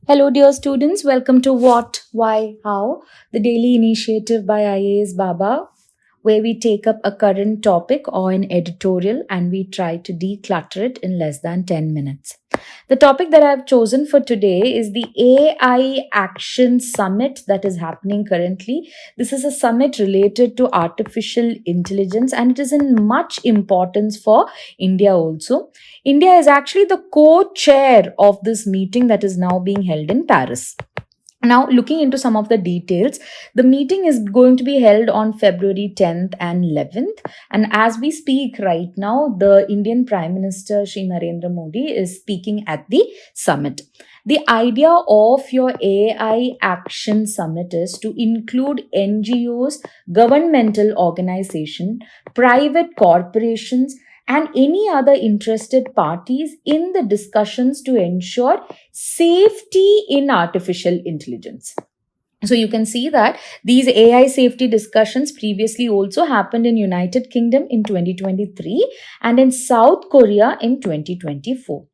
Hello, dear students. Welcome to What, Why, How, the daily initiative by IAS Baba, where we take up a current topic or an editorial and we try to declutter it in less than 10 minutes. The topic that I've chosen for today is the AI Action Summit that is happening currently. This is a summit related to artificial intelligence and it is in much importance for India also. India is actually the co-chair of this meeting that is now being held in Paris. Now, looking into some of the details, the meeting is going to be held on February 10th and 11th. And as we speak right now, the Indian Prime Minister, Shri Narendra Modi, is speaking at the summit. The idea of your AI Action Summit is to include NGOs, governmental organizations, private corporations, and any other interested parties in the discussions to ensure safety in artificial intelligence. So you can see that these AI safety discussions previously also happened in United Kingdom in 2023 and in South Korea in 2024.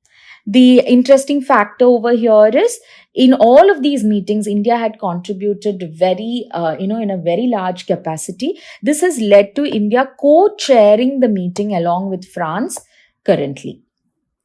The interesting factor over here is in all of these meetings, India had contributed in a very large capacity. This has led to India co-chairing the meeting along with France currently.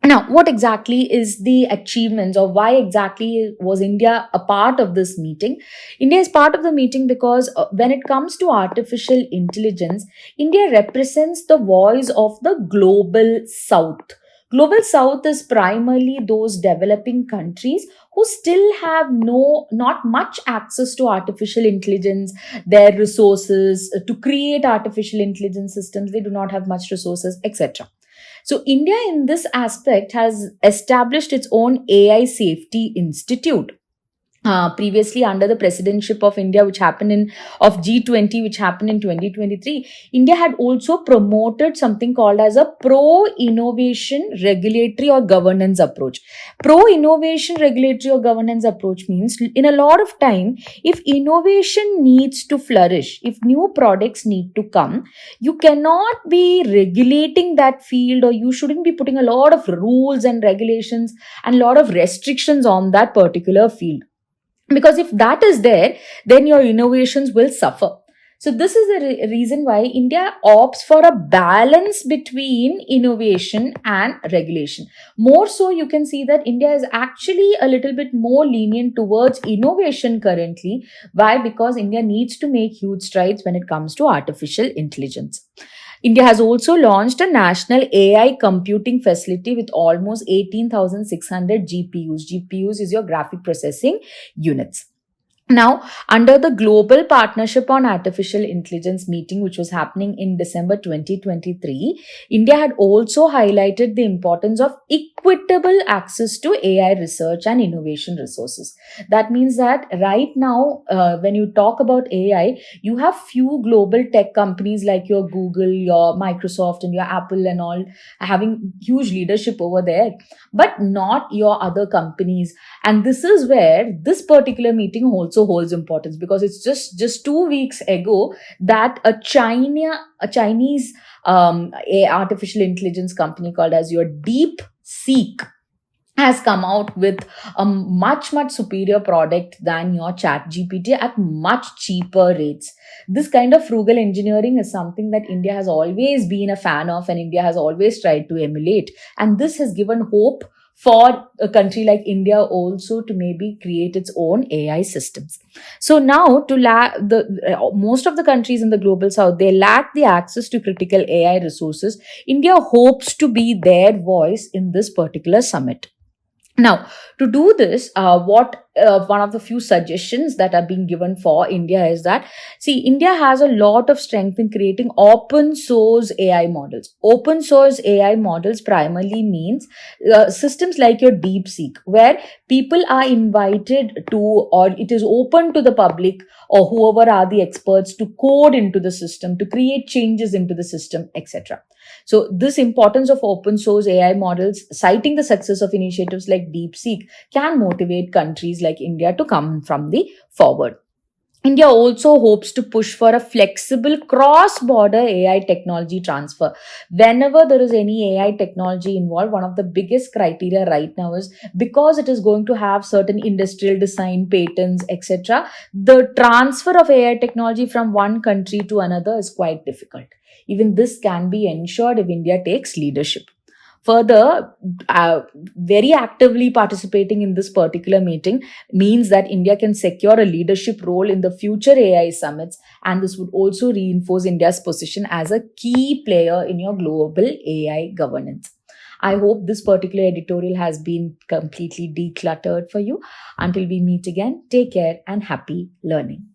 Now, what exactly is the achievements or why exactly was India a part of this meeting? India is part of the meeting because when it comes to artificial intelligence, India represents the voice of the global south. Global south is primarily those developing countries who still have not much access to artificial intelligence, their resources to create artificial intelligence systems, they do not have much resources, etc. So India in this aspect has established its own AI Safety Institute. Previously under the presidency of India, which happened of G20, which happened in 2023, India had also promoted something called as a pro-innovation regulatory or governance approach. Pro-innovation regulatory or governance approach means in a lot of time, if innovation needs to flourish, if new products need to come, you cannot be regulating that field or you shouldn't be putting a lot of rules and regulations and a lot of restrictions on that particular field. Because if that is there, then your innovations will suffer. So this is the reason why India opts for a balance between innovation and regulation. More so, you can see that India is actually a little bit more lenient towards innovation currently. Why? Because India needs to make huge strides when it comes to artificial intelligence. India has also launched a national AI computing facility with almost 18,600 GPUs. GPUs is your graphic processing units. Now, under the Global Partnership on Artificial Intelligence meeting, which was happening in December 2023, India had also highlighted the importance of equitable access to AI research and innovation resources. That means that right now, when you talk about AI, you have few global tech companies like your Google, your Microsoft, and your Apple and all having huge leadership over there, but not your other companies. And this is where this particular meeting also holds importance, because it's just 2 weeks ago that a Chinese a artificial intelligence company called as your DeepSeek has come out with a much superior product than your chat GPT at much cheaper rates. This kind of frugal engineering is something that India has always been a fan of and India has always tried to emulate, and this has given hope for a country like India also to maybe create its own AI systems. So now most of the countries in the global south, they lack the access to critical AI resources. India hopes to be their voice in this particular summit. Now, to do this, one of the few suggestions that are being given for India is that, see, India has a lot of strength in creating open source AI models. Open source AI models primarily means systems like your DeepSeek, where people are invited to, or it is open to the public or whoever are the experts to code into the system, to create changes into the system, etc. So this importance of open source AI models, citing the success of initiatives like DeepSeek, can motivate countries like India to come from the forward. India also hopes to push for a flexible cross border AI technology transfer. Whenever there is any AI technology involved, one of the biggest criteria right now is because it is going to have certain industrial design, patents, etc. The transfer of AI technology from one country to another is quite difficult. Even this can be ensured if India takes leadership. Further, very actively participating in this particular meeting means that India can secure a leadership role in the future AI summits, and this would also reinforce India's position as a key player in your global AI governance. I hope this particular editorial has been completely decluttered for you. Until we meet again, take care and happy learning.